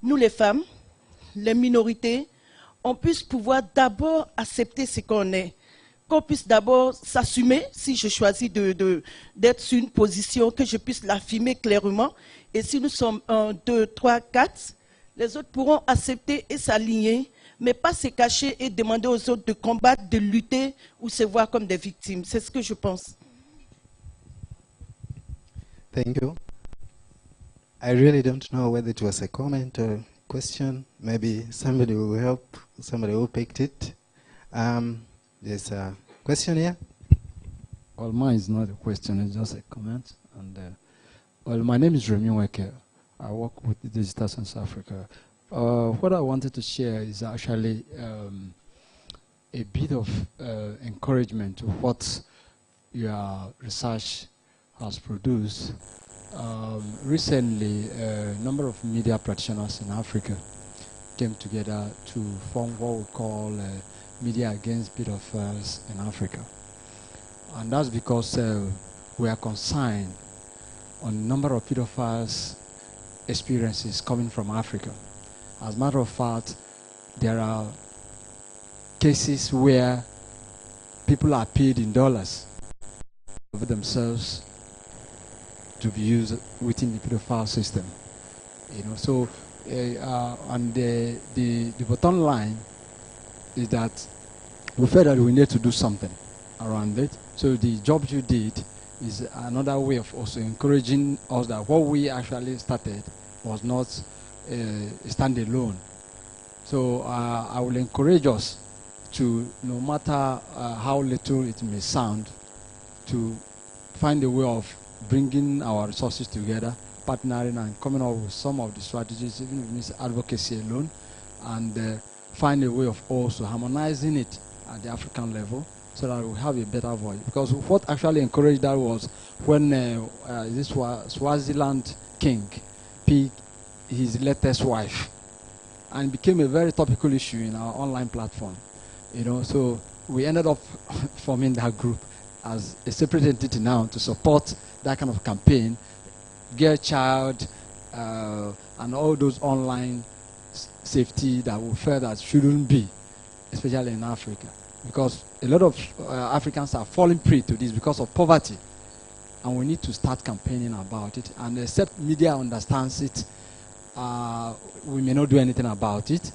nous les femmes, les minorités, on puisse pouvoir d'abord accepter ce qu'on est, qu'on puisse d'abord s'assumer, si je choisis d'être sur une position, que je puisse l'affirmer clairement, et si nous sommes 1, 2, 3, 4, les autres pourront accepter et s'aligner, mais pas se cacher et demander aux autres de combattre, de lutter ou se voir comme des victimes. C'est ce que je pense. Thank you. I really don't know whether it was a comment or question. Maybe somebody will help, somebody will pick it. There's a question here. Well, mine is not a question, it's just a comment. And well, my name is Remy Weke. I work with Digital South Africa. What I wanted to share is actually a bit of encouragement to what your research has produced. Recently, a number of media practitioners in Africa came together to form what we call Media Against Pedophiles in Africa. And that's because we are concerned on a number of pedophiles' experiences coming from Africa. As a matter of fact, there are cases where people are paid in dollars of themselves to be used within the pedophile system. You know, so and the bottom line is that we felt that we need to do something around it. So the job you did is another way of also encouraging us that what we actually started was not stand alone. So I will encourage us to, no matter how little it may sound, to find a way of bringing our resources together, partnering and coming up with some of the strategies, even if it's advocacy alone, and find a way of also harmonizing it at the African level so that we have a better voice. Because what actually encouraged that was when this Swaziland king picked his latest wife, and it became a very topical issue in our online platform. You know, so we ended up forming that group as a separate entity now to support that kind of campaign, Girl Child, and all those online safety that we felt that shouldn't be, especially in Africa. Because a lot of Africans are falling prey to this because of poverty. And we need to start campaigning about it. And except media understands it, we may not do anything about it.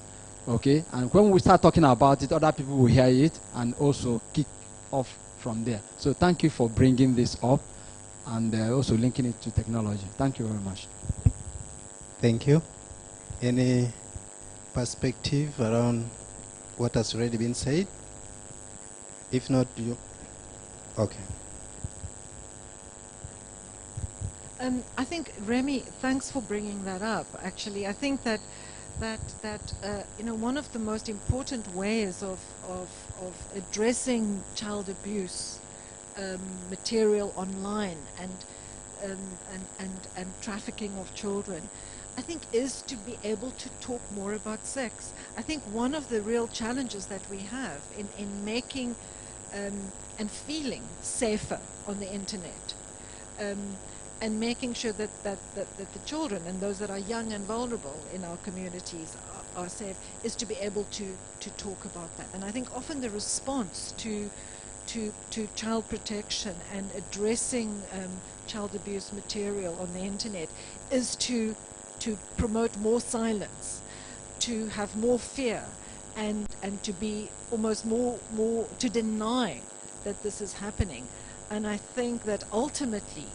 Okay? And when we start talking about it, other people will hear it and also kick off from there. So thank you for bringing this up and also linking it to technology. Thank you very much. Thank you. Any perspective around what has already been said? If not, you... Okay. I think, Remy, thanks for bringing that up. Actually, I think that you know, one of the most important ways of addressing child abuse material online and trafficking of children, I think, is to be able to talk more about sex. I think one of the real challenges that we have in making and feeling safer on the internet, and making sure that the children and those that are young and vulnerable in our communities are safe, is to be able to talk about that. And I think often the response to child protection and addressing child abuse material on the internet is to promote more silence, to have more fear, and to be almost more to deny that this is happening. And I think that ultimately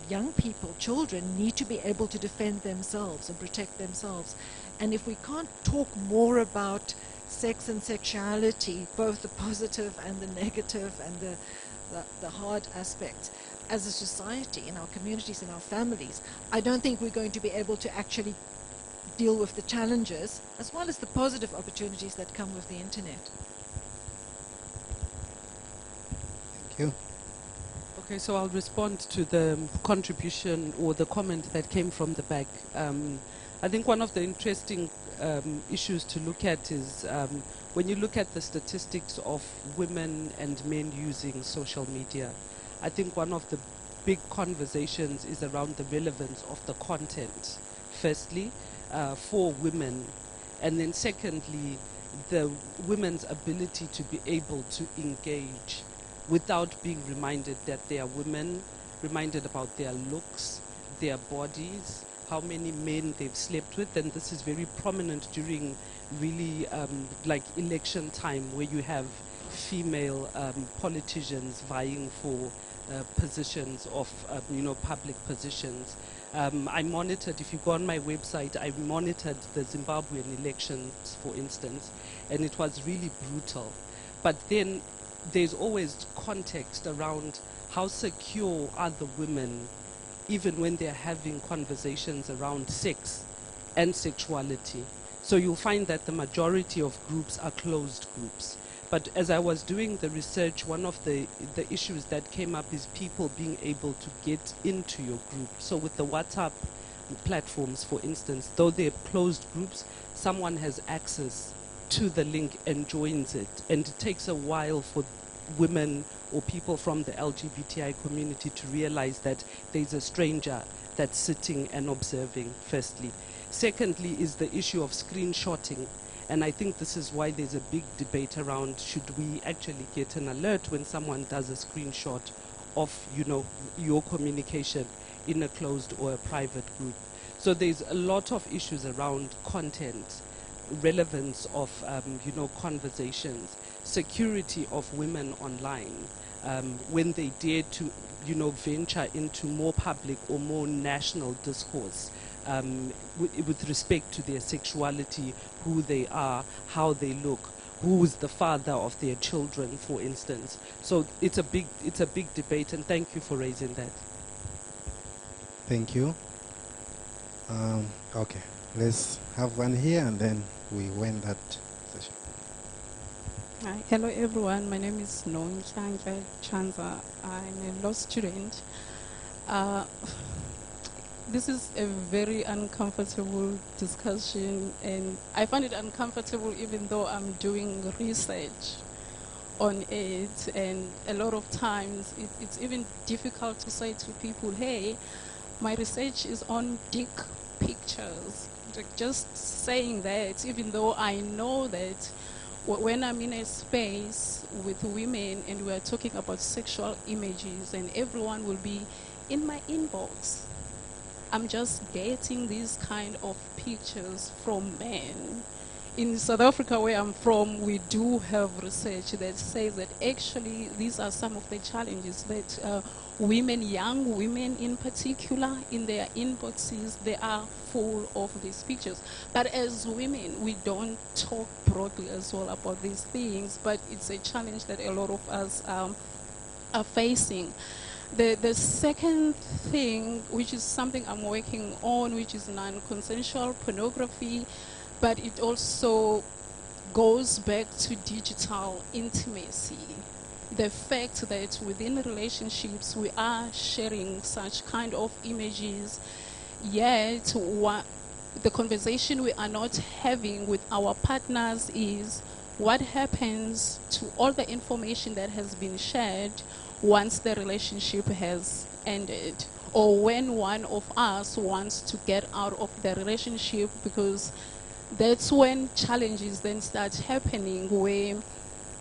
young people, children, need to be able to defend themselves and protect themselves. And if we can't talk more about sex and sexuality, both the positive and the negative and the hard aspects, as a society, in our communities, in our families, I don't think we're going to be able to actually deal with the challenges as well as the positive opportunities that come with the internet. Thank you. Okay, so I'll respond to the contribution or the comment that came from the back. I think one of the interesting issues to look at is when you look at the statistics of women and men using social media, I think one of the big conversations is around the relevance of the content, firstly. for women. And then secondly, the women's ability to be able to engage without being reminded that they are women, reminded about their looks, their bodies, how many men they've slept with. And this is very prominent during really like election time, where you have female politicians vying for positions of public positions. I monitored, if you go on my website, I monitored the Zimbabwean elections, for instance, and it was really brutal. But then there's always context around how secure are the women, even when they're having conversations around sex and sexuality. So you'll find that the majority of groups are closed groups. But as I was doing the research, one of the issues that came up is people being able to get into your group. So with the WhatsApp platforms, for instance, though they're closed groups, someone has access to the link and joins it. And it takes a while for women or people from the LGBTI community to realize that there's a stranger that's sitting and observing, firstly. Secondly is the issue of screenshotting. And I think this is why there's a big debate around, should we actually get an alert when someone does a screenshot of, your communication in a closed or a private group. So there's a lot of issues around content, relevance of, conversations, security of women online, when they dare to, venture into more public or more national discourse. With respect to their sexuality, who they are, how they look, who is the father of their children, for instance. So it's a big debate, and thank you for raising that. Thank you. Okay, let's have one here, and then we win that session. Hi. Hello everyone, my name is Nonchanja Chanza. I'm a law student. This is a very uncomfortable discussion, and I find it uncomfortable even though I'm doing research on it, and a lot of times it's even difficult to say to people, hey, my research is on dick pictures. Just saying that, even though I know that when I'm in a space with women and we're talking about sexual images and everyone will be in my inbox, I'm just getting these kind of pictures from men. In South Africa, where I'm from, we do have research that says that actually these are some of the challenges that women, young women in particular, in their inboxes, they are full of these pictures. But as women, we don't talk broadly as well about these things, but it's a challenge that a lot of us are facing. The second thing, which is something I'm working on, which is non-consensual pornography, but it also goes back to digital intimacy. The fact that within relationships we are sharing such kind of images, yet the conversation we are not having with our partners is what happens to all the information that has been shared once the relationship has ended, or when one of us wants to get out of the relationship, because that's when challenges then start happening, where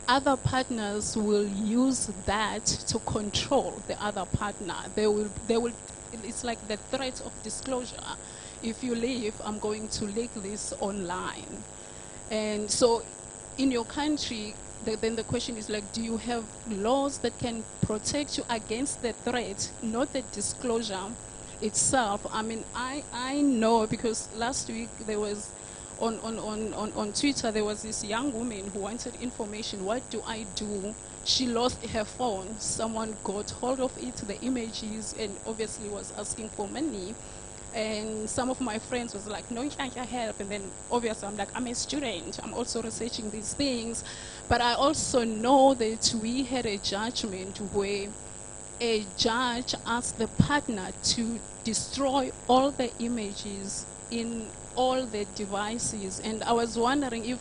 other partners will use that to control the other partner. They will, it's like the threat of disclosure. If you leave, I'm going to leak this online. And so in your country, then the question is like, do you have laws that can protect you against the threat, not the disclosure itself? I mean, I know, because last week there was, on Twitter, there was this young woman who wanted information. What do I do? She lost her phone. Someone got hold of it, the images, and obviously was asking for money. And some of my friends was like, no, I can help. And then obviously I'm like, I'm a student. I'm also researching these things. But I also know that we had a judgment where a judge asked the partner to destroy all the images in all the devices. And I was wondering if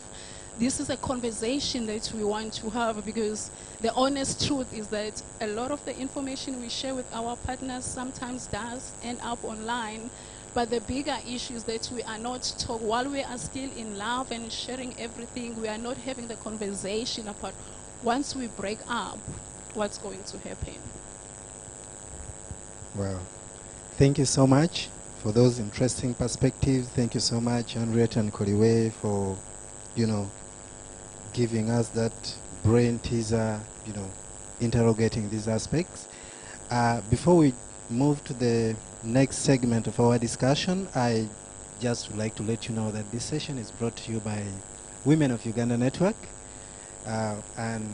this is a conversation that we want to have, because the honest truth is that a lot of the information we share with our partners sometimes does end up online, But the bigger issues that we are not talk while we are still in love and sharing everything, we are not having the conversation about once we break up, what's going to happen. Well, thank you so much for those interesting perspectives. Thank you so much, Henriette and Koriwe, for, giving us that brain teaser, interrogating these aspects. Before we move to the next segment of our discussion, I just would like to let you know that this session is brought to you by Women of Uganda Network. And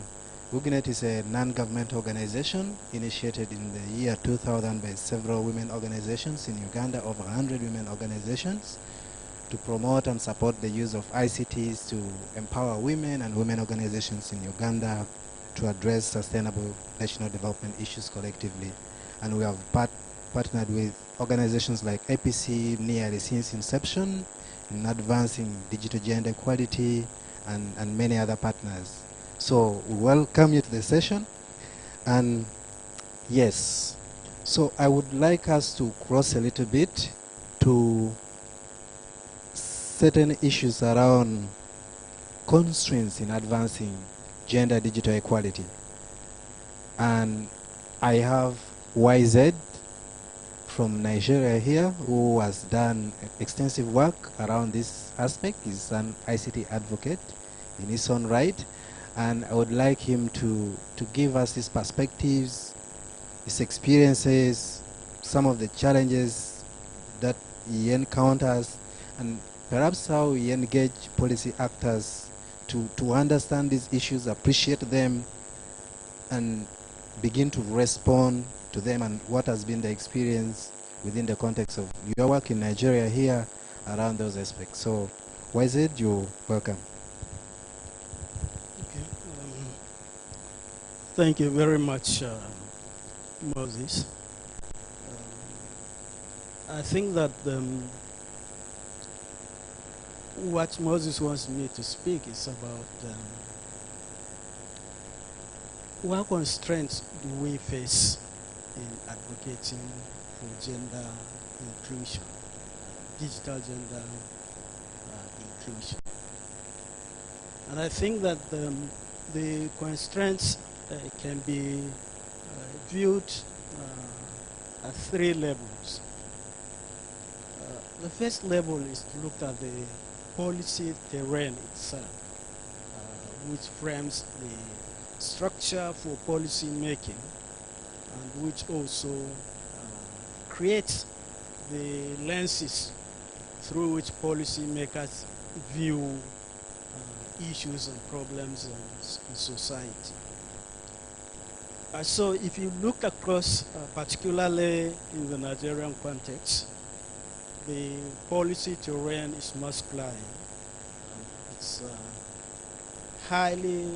WUGNET is a non-governmental organization initiated in the year 2000 by several women organizations in Uganda, over 100 women organizations, to promote and support the use of ICTs to empower women and women organizations in Uganda to address sustainable national development issues collectively. And we have partnered with organizations like APC nearly since inception in advancing digital gender equality and many other partners. So we welcome you to the session. And yes, so I would like us to cross a little bit to certain issues around constraints in advancing gender digital equality. And I have YZ from Nigeria here, who has done extensive work around this aspect. He's an ICT advocate in his own right. And I would like him to give us his perspectives, his experiences, some of the challenges that he encounters, and perhaps how he engage policy actors to understand these issues, appreciate them, and begin to respond to them, and what has been the experience within the context of your work in Nigeria here around those aspects. So, YZ, you're welcome. Okay. Thank you very much, Moses. I think that what Moses wants me to speak is about what constraints do we face in advocating for gender inclusion, digital gender inclusion. And I think that the constraints can be viewed at three levels. The first level is to look at the policy terrain itself, which frames the structure for policy making, and which also creates the lenses through which policymakers view issues and problems in society. So if you look across, particularly in the Nigerian context, the policy terrain is masculine. It's highly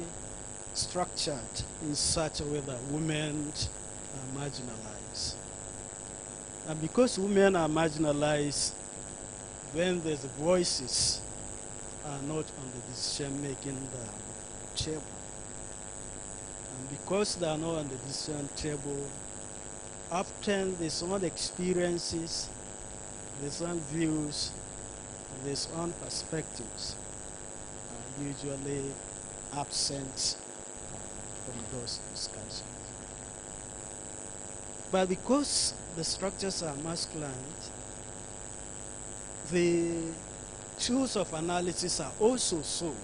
structured in such a way that women are marginalized. And because women are marginalized, when there's voices are not on the decision-making table. And because they are not on the decision table, often there's own experiences, there's own views, there's own perspectives are usually absent from those discussions. But because the structures are masculine, the tools of analysis are also so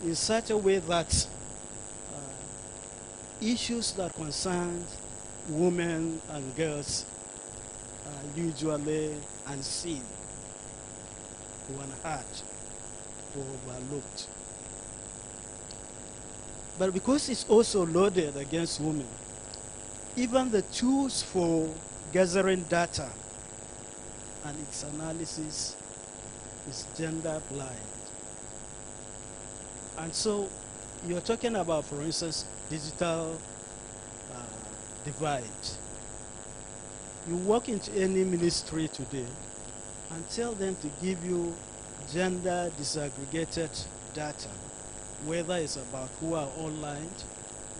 in such a way that issues that concern women and girls are usually unseen, unheard, or overlooked. But because it's also loaded against women, even the tools for gathering data and its analysis is gender blind. And so you're talking about, for instance, digital divide. You walk into any ministry today and tell them to give you gender disaggregated data, whether it's about who are online,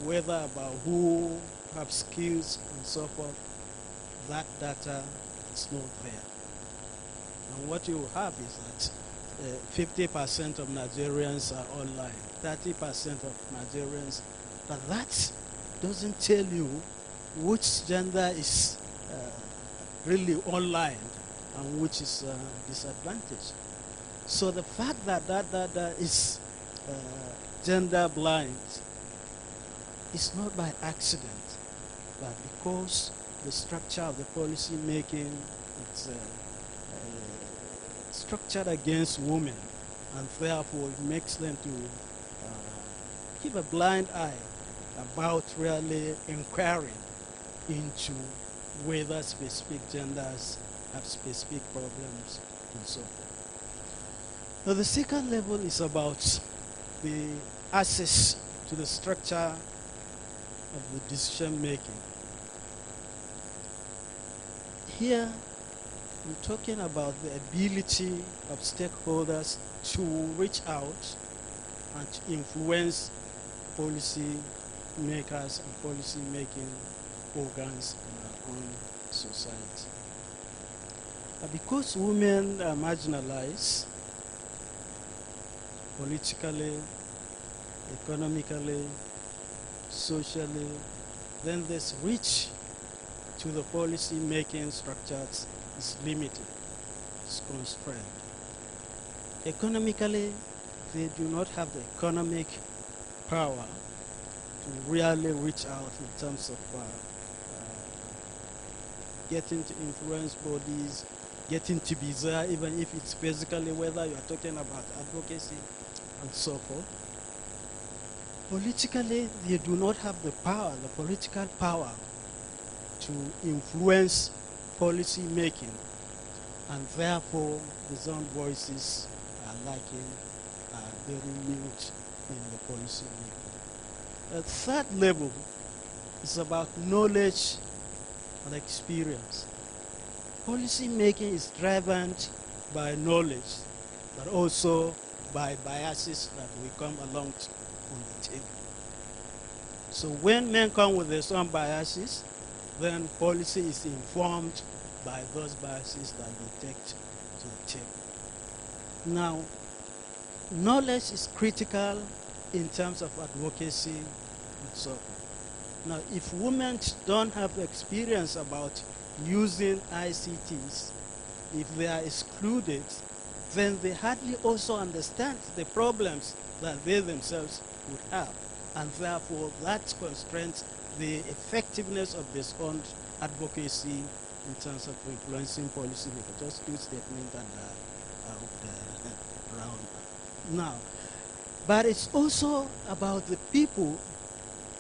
whether about who have skills and so forth. That data It's not there. And what you have is that 50% of Nigerians are online, 30% of Nigerians, but that doesn't tell you which gender is really online and which is disadvantaged. So the fact that that is gender blind is not by accident, but because the structure of the policy making is structured against women, and therefore it makes them to keep a blind eye about really inquiring into whether specific genders have specific problems and so forth. Now the second level is about the access to the structure of the decision making. Here I'm talking about the ability of stakeholders to reach out and to influence policy makers and policy making organs in our own society. Because women are marginalized politically, economically, socially, then this reach to the policy making structures is limited, it's constrained. Economically, they do not have the economic power to really reach out in terms of getting to influence bodies, getting to be there, even if it's basically whether you are talking about advocacy and so forth. Politically, they do not have the power, the political power to influence policy making, and therefore the own voices are lacking, are very mute in the policy making. The third level is about knowledge and experience. Policy making is driven by knowledge, but also by biases that we come along on the table. So when men come with their own biases, then policy is informed by those biases that they take to the table. Now, knowledge is critical in terms of advocacy and so forth. Now, if women don't have experience about using ICTs, if they are excluded, then they hardly also understand the problems that they themselves would have. And therefore, that constrains the effectiveness of this own advocacy in terms of influencing policy. Just two statements and round. Now, but it's also about the people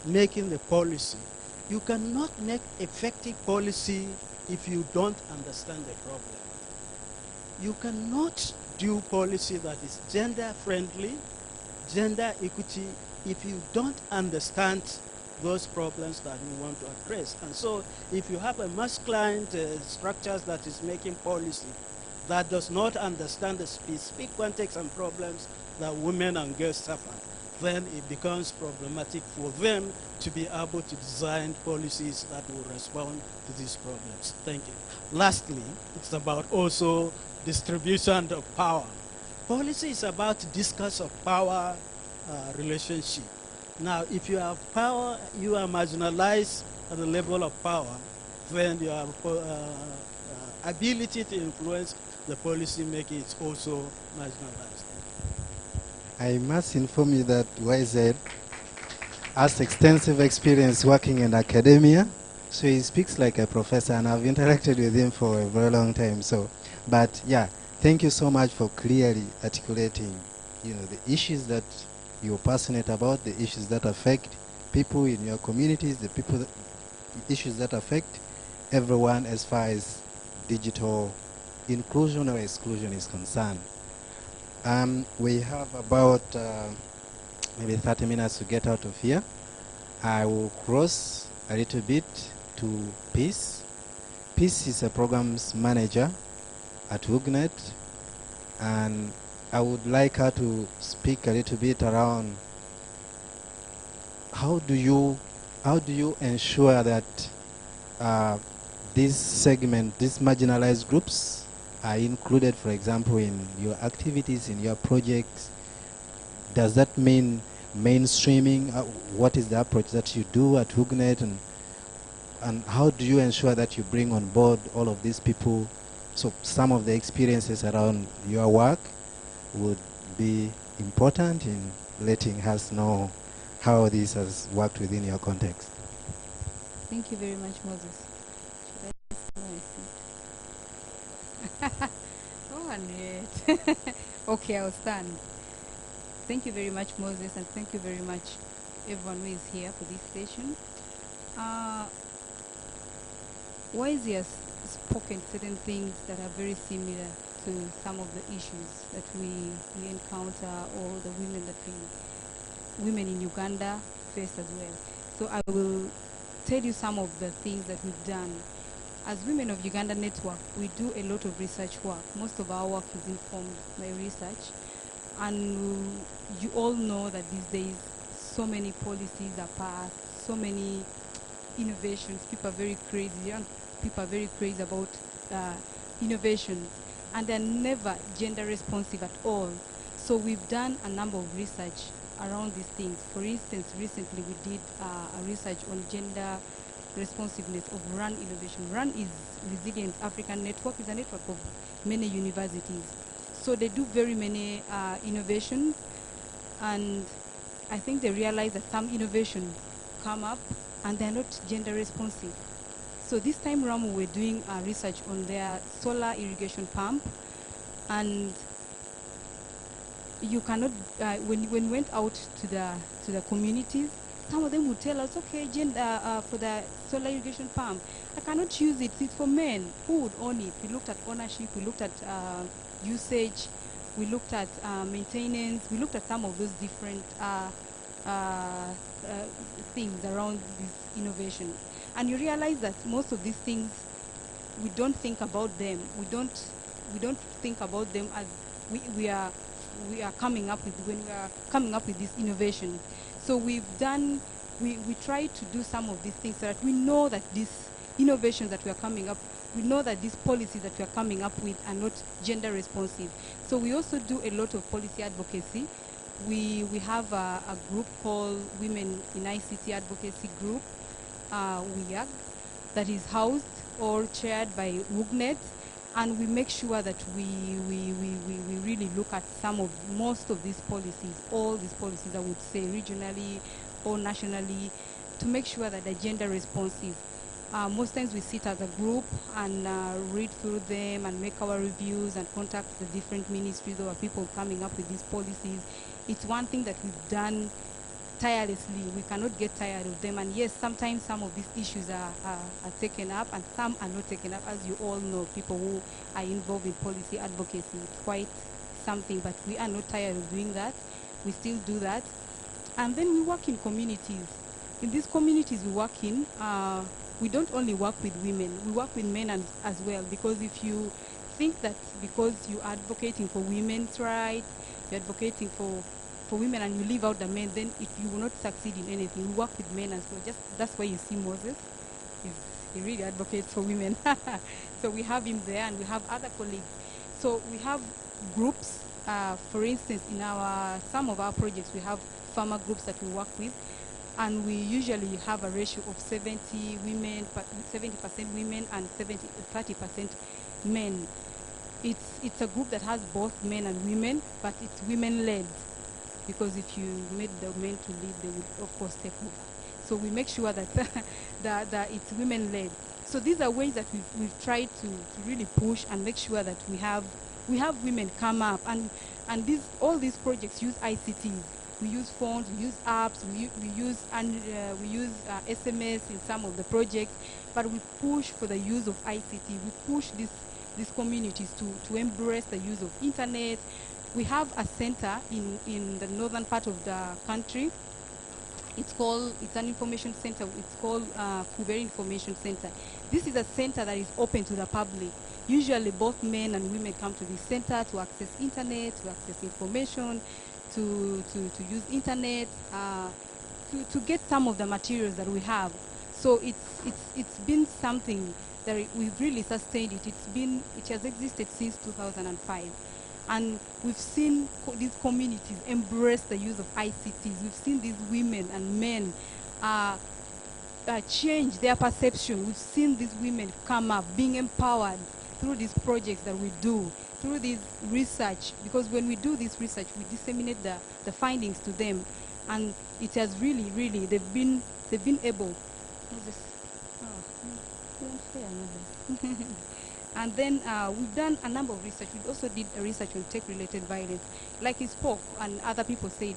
making the policy. You cannot make effective policy if you don't understand the problem. You cannot do policy that is gender friendly, gender equity, if you don't understand those problems that you want to address. And so if you have a masculine structures that is making policy that does not understand the specific context and problems that women and girls suffer, then it becomes problematic for them to be able to design policies that will respond to these problems. Thank you. Lastly, it's about also distribution of power. Policy is about discourse of power relationship. Now, if you have power, you are marginalized at the level of power, then your ability to influence the policy making is also marginalized. I must inform you that YZ has extensive experience working in academia, so he speaks like a professor, and I've interacted with him for a very long time. So, but yeah, thank you so much for clearly articulating, the issues that you're passionate about, the issues that affect people in your communities, the issues that affect everyone as far as digital inclusion or exclusion is concerned. We have about maybe 30 minutes to get out of here. I will cross a little bit to Peace. Peace is a programs manager at WUGNET, and I would like her to speak a little bit around how do you ensure that this segment, these marginalized groups are included, for example, in your activities, in your projects? Does that mean mainstreaming? What is the approach that you do at HUGNet, and how do you ensure that you bring on board all of these people? So some of the experiences around your work would be important in letting us know how this has worked within your context. Thank you very much, Moses. Oh, Henriette. Okay, I'll stand. Thank you very much, Moses, and thank you very much, everyone who is here for this session. Wise has spoken certain things that are very similar to some of the issues that we encounter, or the women in Uganda face as well. So I will tell you some of the things that we've done. As Women of Uganda Network, we do a lot of research work. Most of our work is informed by research. And you all know that these days so many policies are passed, so many innovations. People are very crazy. Young people are very crazy about innovations, and they're never gender responsive at all. So we've done a number of research around these things. For instance, recently we did a research on gender responsiveness of RUN innovation. RUN is Resilient African Network. It's a network of many universities. So they do very many innovations, and I think they realize that some innovations come up and they're not gender responsive. So this time around we were doing research on their solar irrigation pump, and you cannot, when we went out to the communities, some of them would tell us, okay, for the solar irrigation pump, I cannot use it, it's for men. Who would own it? We looked at ownership, we looked at usage, we looked at maintenance, we looked at some of those different things around this innovation. And you realize that most of these things, we don't think about them. We don't think about them as we are coming up with, when we are coming up with this innovation. So we try to do some of these things so that we know that these innovations that we are coming up, we know that these policies that we are coming up with are not gender responsive. So we also do a lot of policy advocacy. We have a group called Women in ICT Advocacy Group, WIAG, that is housed or chaired by WUGNet, and we make sure that we really look at most of these policies, all these policies I would say, regionally or nationally, to make sure that they're gender responsive. Most times we sit as a group and read through them and make our reviews and contact the different ministries or people coming up with these policies. It's one thing that we've done tirelessly. We cannot get tired of them. And yes, sometimes some of these issues are taken up and some are not taken up. As you all know, people who are involved in policy advocacy, it's quite something, but we are not tired of doing that. We still do that. And then we work in communities. In these communities we work in, we don't only work with women, we work with men as well, because if you think that because you're advocating for women's rights, you're advocating for women and you leave out the men, then you will not succeed in anything. We work with men as well. That's why you see Moses. He really advocates for women. So we have him there, and we have other colleagues. So we have groups. For instance, in some of our projects, we have farmer groups that we work with, and we usually have a ratio of 70% women and 30% men. It's a group that has both men and women, but it's women-led, because if you made the men to lead, they will of course take over. So we make sure that that it's women-led. So these are ways that we've tried to really push and make sure that we have women come up, and all these projects use ICTs. We use phones, we use apps, we use SMS in some of the projects, but we push for the use of ICT. We push these communities to embrace the use of internet. We have a center in the northern part of the country. It's an information center. It's called Kuberi Information Center. This is a center that is open to the public. Usually both men and women come to this center to access internet, to access information, to use internet, to get some of the materials that we have. So it's been something we've really sustained it. It has existed since 2005. And we've seen these communities embrace the use of ICTs. We've seen these women and men change their perception. We've seen these women come up, being empowered through these projects that we do, through this research, because when we do this research, we disseminate the findings to them, and it has really, they've been able. And then we've done a number of research. We also did a research on tech-related violence. Like he spoke and other people said,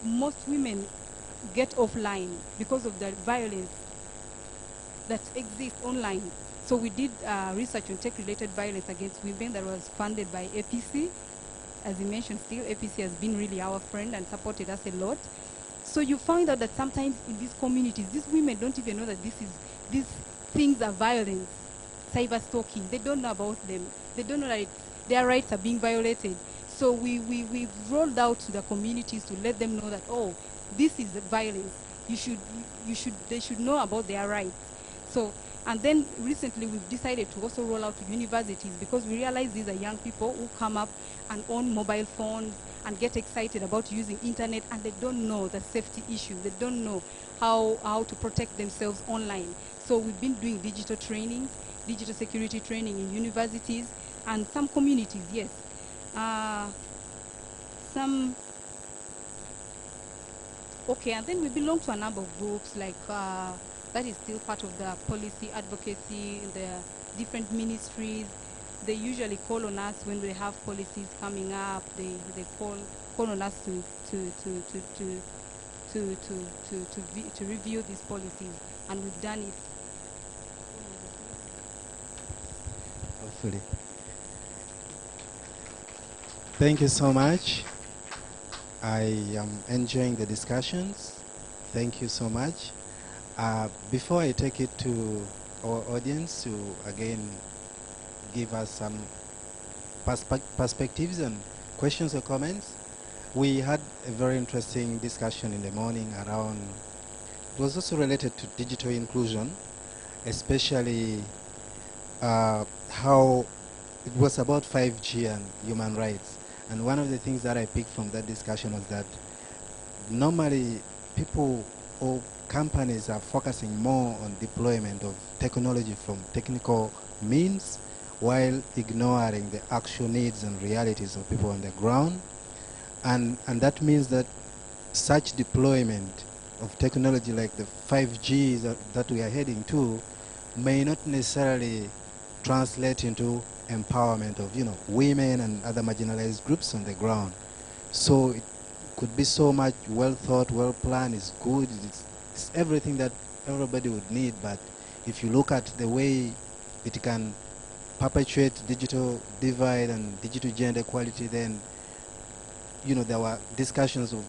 most women get offline because of the violence that exists online. So we did research on tech-related violence against women that was funded by APC. As you mentioned, still, APC has been really our friend and supported us a lot. So you find out that sometimes in these communities, these women don't even know that these things are violence, cyber stalking. They don't know about them. They don't know that their rights are being violated. So we've rolled out to the communities to let them know that, oh, this is violence. They should know about their rights. So, and then recently we've decided to also roll out to universities, because we realize these are young people who come up and own mobile phones and get excited about using internet, and they don't know the safety issues. They don't know how to protect themselves online. So we've been doing digital training, digital security training in universities and some communities, yes. Okay, and then we belong to a number of groups, like that is still part of the policy advocacy in the different ministries. They usually call on us when they have policies coming up. They call on us to review these policies, and we've done it. Hopefully. Thank you so much. I am enjoying the discussions. Thank you so much. Before I take it to our audience to again give us some perspectives and questions or comments, we had a very interesting discussion in the morning around, it was also related to digital inclusion, especially how it was about 5G and human rights. And one of the things that I picked from that discussion was that normally people or companies are focusing more on deployment of technology from technical means while ignoring the actual needs and realities of people on the ground. And that means that such deployment of technology like the 5G that we are heading to may not necessarily translate into empowerment of women and other marginalized groups on the ground. So it could be so much well thought, well planned, it's good, it's everything that everybody would need, but if you look at the way it can perpetuate digital divide and digital gender equality, then there were discussions of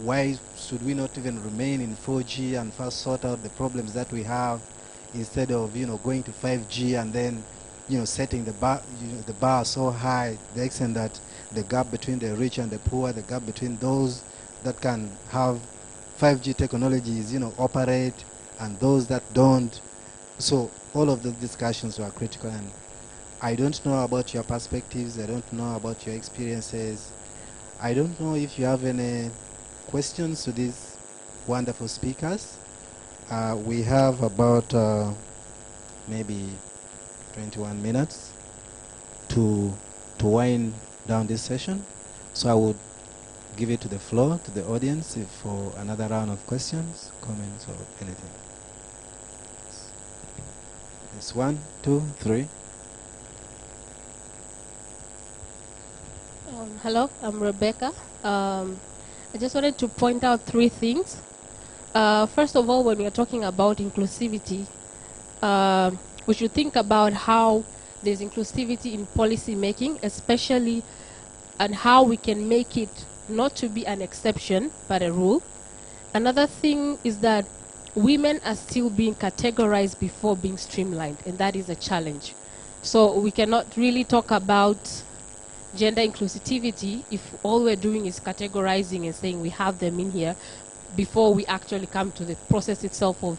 why should we not even remain in 4G and first sort out the problems that we have instead of going to 5G and then setting the bar so high, the extent that the gap between the rich and the poor, the gap between those that can have 5G technologies, operate, and those that don't. So all of the discussions were critical, and I don't know about your perspectives, I don't know about your experiences. I don't know if you have any questions to these wonderful speakers. We have about maybe 21 minutes to wind down this session. So I would give it to the floor, to the audience, for another round of questions, comments, or anything. It's 1, 2, 3. Hello, I'm Rebecca. I just wanted to point out 3 things. First of all, when we are talking about inclusivity, we should think about how there's inclusivity in policy making, especially, and how we can make it not to be an exception, but a rule. Another thing is that women are still being categorized before being streamlined, and that is a challenge. So we cannot really talk about gender inclusivity if all we're doing is categorizing and saying we have them in here before we actually come to the process itself of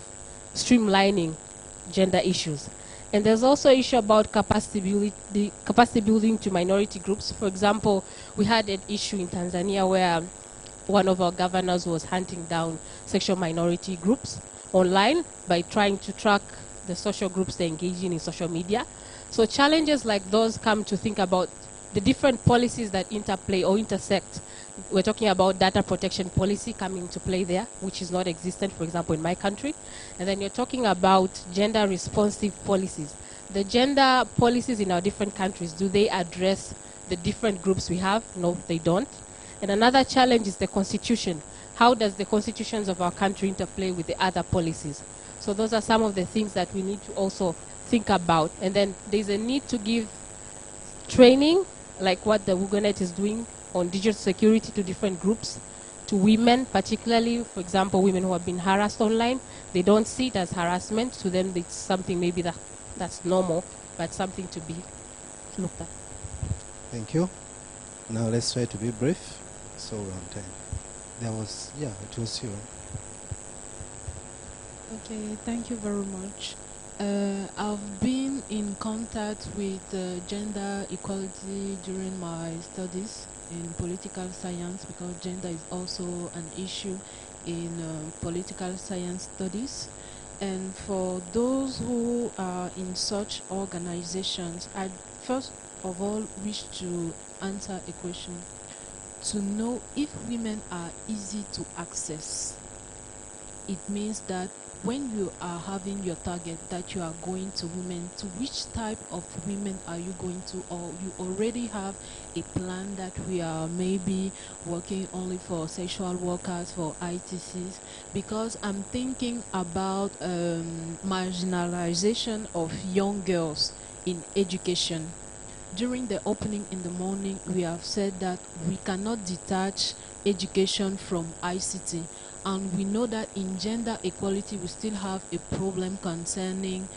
streamlining gender issues. And there's also issue about capacity building to minority groups. For example, we had an issue in Tanzania where one of our governors was hunting down sexual minority groups online by trying to track the social groups they're engaging in social media. So challenges like those come to think about the different policies that interplay or intersect. We're talking about data protection policy coming into play there, which is not existent, for example, in my country. And then you're talking about gender responsive policies. The gender policies in our different countries, do they address the different groups we have? No, they don't. And another challenge is the constitution. How does the constitutions of our country interplay with the other policies? So those are some of the things that we need to also think about. And then there's a need to give training, like what the WUGANET is doing on digital security to different groups, to women particularly, for example, women who have been harassed online. They don't see it as harassment. To them, it's something maybe that's normal, but something to be looked at. Thank you. Now let's try to be brief, so we're on time. There was, yeah, it was you. Okay, thank you very much. I've been in contact with gender equality during my studies in political science, because gender is also an issue in political science studies. And for those who are in such organizations, I first of all wish to answer a question: to know if women are easy to access. It means that when you are having your target that you are going to women, to which type of women are you going to, or you already have a plan that we are maybe working only for sexual workers, for ITCs? Because I'm thinking about marginalization of young girls in education. During the opening in the morning, we have said that we cannot detach education from ICT. And we know that in gender equality, we still have a problem concerning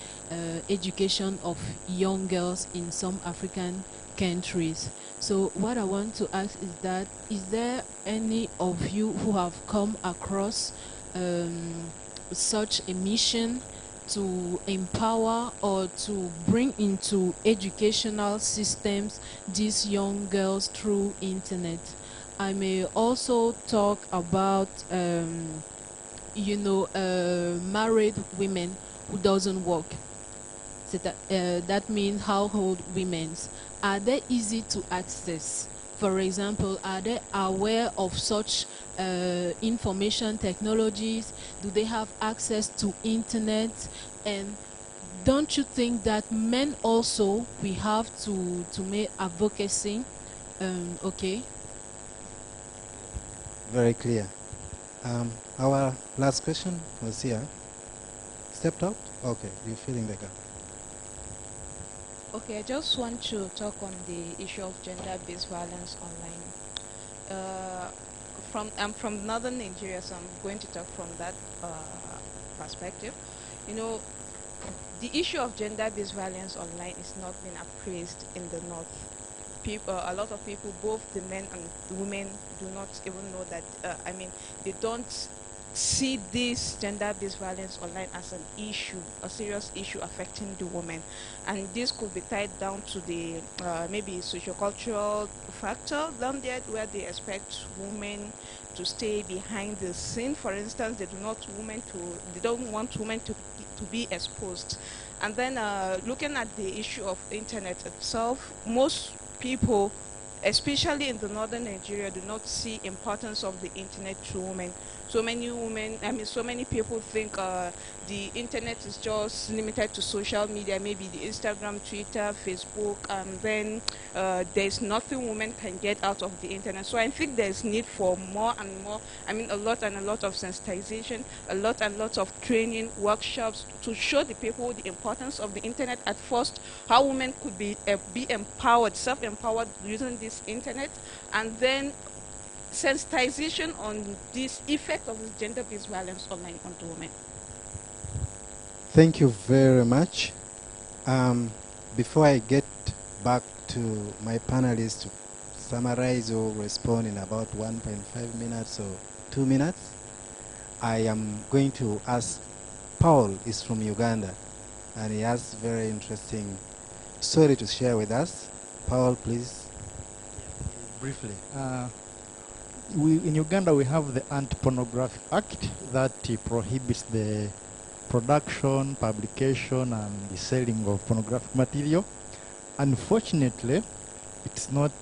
education of young girls in some African countries. So what I want to ask is that, is there any of you who have come across such a mission to empower or to bring into educational systems these young girls through internet? I may also talk about, married women who doesn't work. So that means household women. Are they easy to access? For example, are they aware of such information technologies? Do they have access to internet? And don't you think that men also, we have to make advocacy? Okay. Very clear. Our last question was here. Stepped out? Okay, you're filling the gap. Okay, I just want to talk on the issue of gender-based violence online. I'm from northern Nigeria, so I'm going to talk from that perspective. You know, the issue of gender-based violence online is not being appraised in the north. A lot of people, both the men and the women, do not even know that. They don't see this gender-based violence online as an issue, a serious issue affecting the women, and this could be tied down to the maybe sociocultural factor down there, where they expect women to stay behind the scene. For instance, they don't want women to be exposed. And then looking at the issue of internet itself, most people, especially in the northern Nigeria, do not see importance of the internet to women. So many people think the internet is just limited to social media, maybe the Instagram, Twitter, Facebook, and then there's nothing women can get out of the internet. So I think there's need for more and more, a lot of sensitization, a lot of training, workshops to show the people the importance of the internet at first, how women could be empowered, self-empowered using this internet, and then sensitization on this effect of this gender-based violence online on the women. Thank you very much. Before I get back to my panelists to summarize or respond in about 1.5 minutes or 2 minutes, I am going to ask, Paul is from Uganda. and he has very interesting story to share with us. Paul, please. Briefly, in Uganda we have the Anti-Pornography Act that prohibits the production, publication, and the selling of pornographic material. Unfortunately, it's not.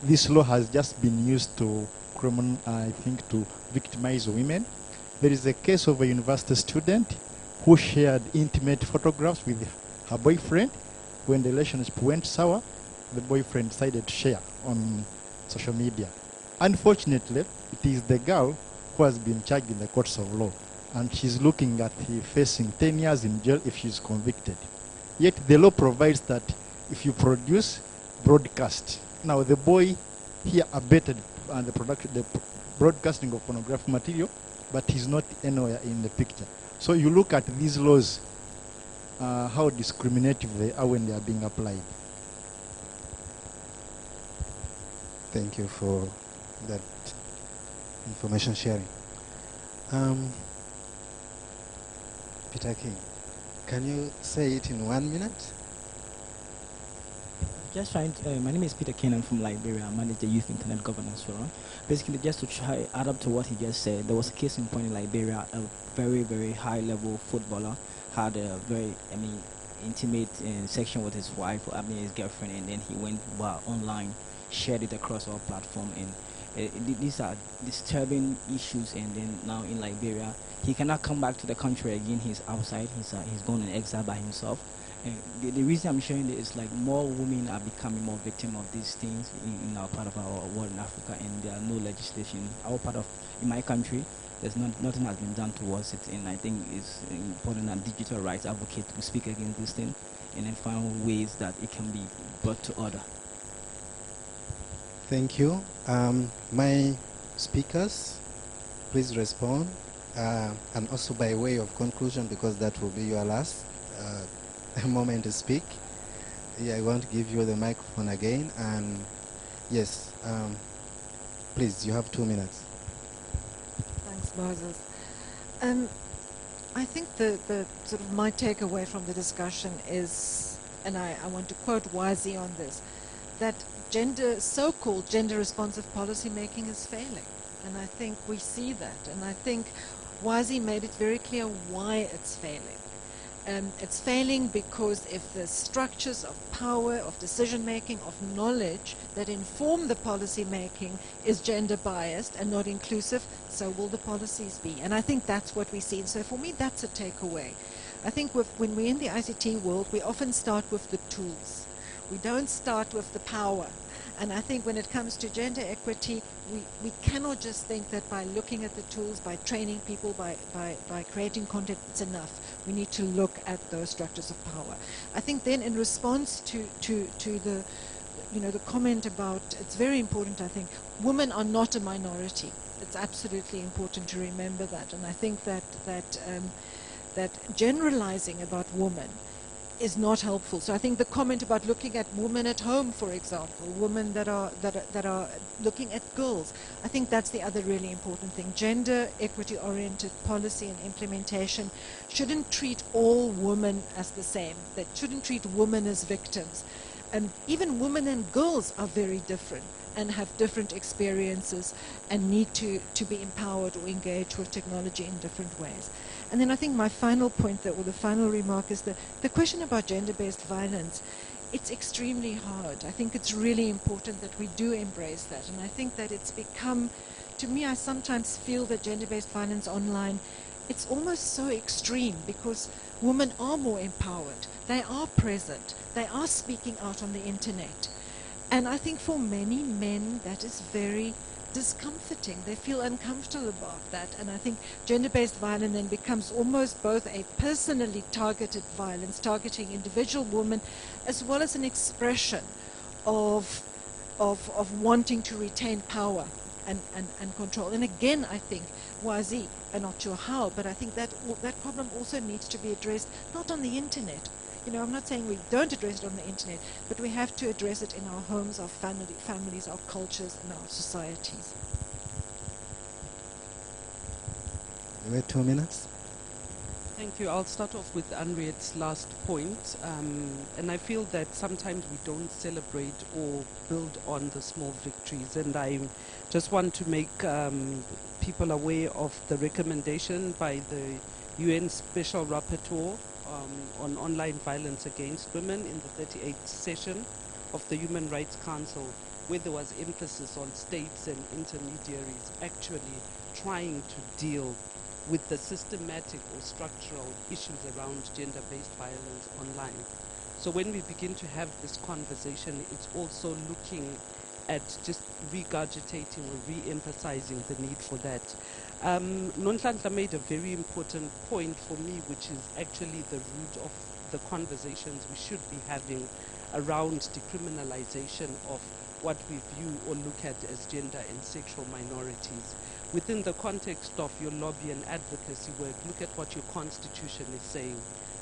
This law has just been used to to victimize women. There is a case of a university student who shared intimate photographs with her boyfriend. When the relationship went sour, the boyfriend decided to share on social media. Unfortunately, it is the girl who has been charged in the courts of law, and she's looking at facing 10 years in jail if she's convicted. Yet the law provides that if you produce, broadcast. Now the boy here abetted the broadcasting of pornographic material, but he's not anywhere in the picture. So you look at these laws, how discriminative they are when they are being applied. Thank you for that information sharing. Peter King, can you say it in 1 minute? Just trying to, my name is Peter King from Liberia. I manage the Youth Internet Governance Forum. Basically, just to try add up to what he just said, there was a case in point in Liberia. A very, very high-level footballer had a very, intimate section with his wife, his girlfriend, and then he went online, shared it across our platform, and these are disturbing issues. And then now in Liberia, he cannot come back to the country again. He's outside. He's gone in exile by himself. And the reason I'm sharing this is like more women are becoming more victim of these things in our part of our world in Africa, and there are no legislation. In my country, nothing has been done towards it, and I think it's important that digital rights advocates to speak against this thing and then find ways that it can be brought to order. Thank you. My speakers, please respond. And also by way of conclusion, because that will be your last moment to speak. Yeah, I want to give you the microphone again. And yes, please, you have 2 minutes. Thanks, Moses. I think the sort of my takeaway from the discussion is, and I want to quote Wazi on this, that so-called gender-responsive policy making is failing. And I think we see that. And I think Wazi made it very clear why it's failing. It's failing because if the structures of power, of decision-making, of knowledge that inform the policy making is gender-biased and not inclusive, so will the policies be. And I think that's what we see. And so for me, that's a takeaway. I think when we're in the ICT world, we often start with the tools. We don't start with the power. And I think when it comes to gender equity, we cannot just think that by looking at the tools, by training people, by creating content, it's enough. We need to look at those structures of power. I think then in response to the the comment about, it's very important, I think, women are not a minority. It's absolutely important to remember that. And I think that generalizing about women is not helpful. So I think the comment about looking at women at home, for example, women that are looking at girls, I think that's the other really important thing. Gender equity-oriented policy and implementation shouldn't treat all women as the same. That shouldn't treat women as victims. And even women and girls are very different and have different experiences and need to be empowered or engage with technology in different ways. And then I think my final point, or the final remark, is the question about gender-based violence. It's extremely hard. I think it's really important that we do embrace that. And I think that it's become, to me, I sometimes feel that gender-based violence online, it's almost so extreme because women are more empowered. They are present. They are speaking out on the internet. And I think for many men, that is very discomforting. They feel uncomfortable about that. And I think gender-based violence then becomes almost both a personally targeted violence, targeting individual women, as well as an expression of wanting to retain power and control. And again, I think, Wazi, I'm not sure how, but I think that problem also needs to be addressed, not on the internet. I'm not saying we don't address it on the internet, but we have to address it in our homes, our families, our cultures, and our societies. You wait 2 minutes. Thank you. I'll start off with Henriette's last point. And I feel that sometimes we don't celebrate or build on the small victories. And I just want to make people aware of the recommendation by the UN Special Rapporteur on online violence against women in the 38th session of the Human Rights Council, where there was emphasis on states and intermediaries actually trying to deal with the systematic or structural issues around gender-based violence online. So when we begin to have this conversation, it's also looking at just regurgitating or re-emphasizing the need for that. Nonhlanhla made a very important point for me, which is actually the root of the conversations we should be having around decriminalization of what we view or look at as gender and sexual minorities. Within the context of your lobby and advocacy work, look at what your constitution is saying.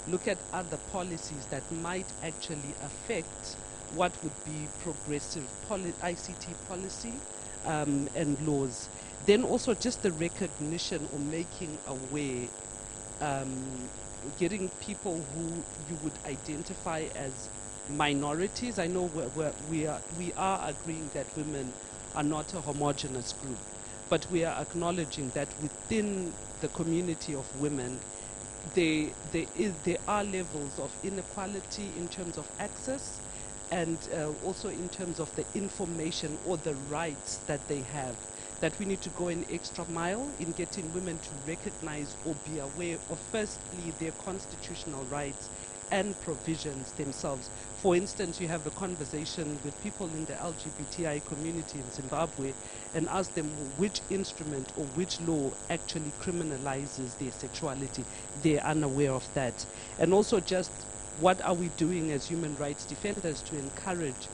Look at other policies that might actually affect what would be progressive ICT policy and laws. Then also just the recognition or making aware, getting people who you would identify as minorities. I know we are agreeing that women are not a homogeneous group, but we are acknowledging that within the community of women, there are levels of inequality in terms of access and also in terms of the information or the rights that they have, that we need to go an extra mile in getting women to recognize or be aware of, firstly, their constitutional rights and provisions themselves. For instance, you have a conversation with people in the LGBTI community in Zimbabwe and ask them which instrument or which law actually criminalizes their sexuality. They're unaware of that. And also just what are we doing as human rights defenders to encourage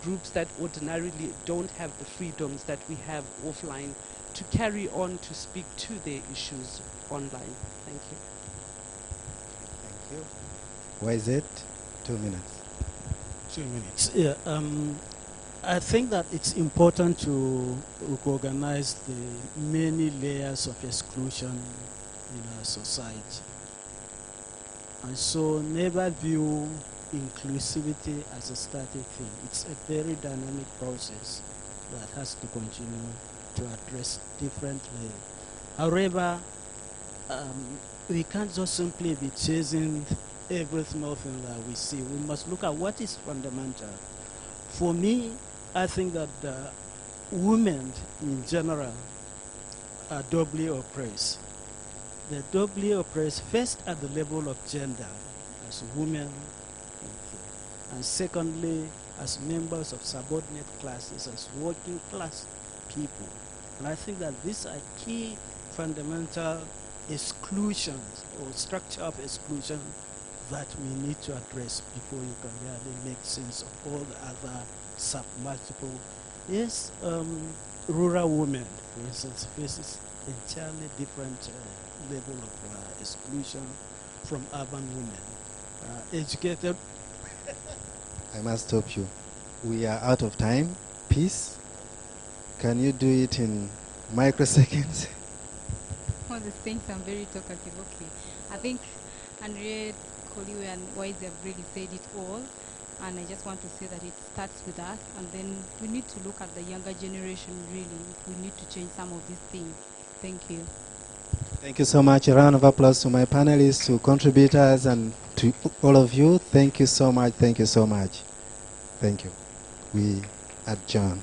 groups that ordinarily don't have the freedoms that we have offline to carry on to speak to their issues online. Thank you. Thank you. Why is it 2 minutes? 2 minutes. Yeah. I think that it's important to recognize the many layers of exclusion in our society. And so never view inclusivity as a static thing. It's a very dynamic process that has to continue to address differently. However, we can't just simply be chasing every small thing that we see. We must look at what is fundamental. For me, I think that women in general are doubly oppressed. They're doubly oppressed first at the level of gender as women, and secondly as members of subordinate classes, as working class people. And I think that these are key fundamental exclusions or structure of exclusion that we need to address before you can really make sense of all the other sub-multiple. Yes, rural women, for instance, faces entirely different level of exclusion from urban women. Educated. I must stop you. We are out of time. Peace. Can you do it in microseconds? All these things I'm very talkative. Okay. I think Henriette, Koliwe, and Wise have really said it all. And I just want to say that it starts with us, and then we need to look at the younger generation really. We need to change some of these things. Thank you. Thank you so much. A round of applause to my panelists, to contributors, and to all of you. Thank you so much. Thank you so much. Thank you. We adjourn.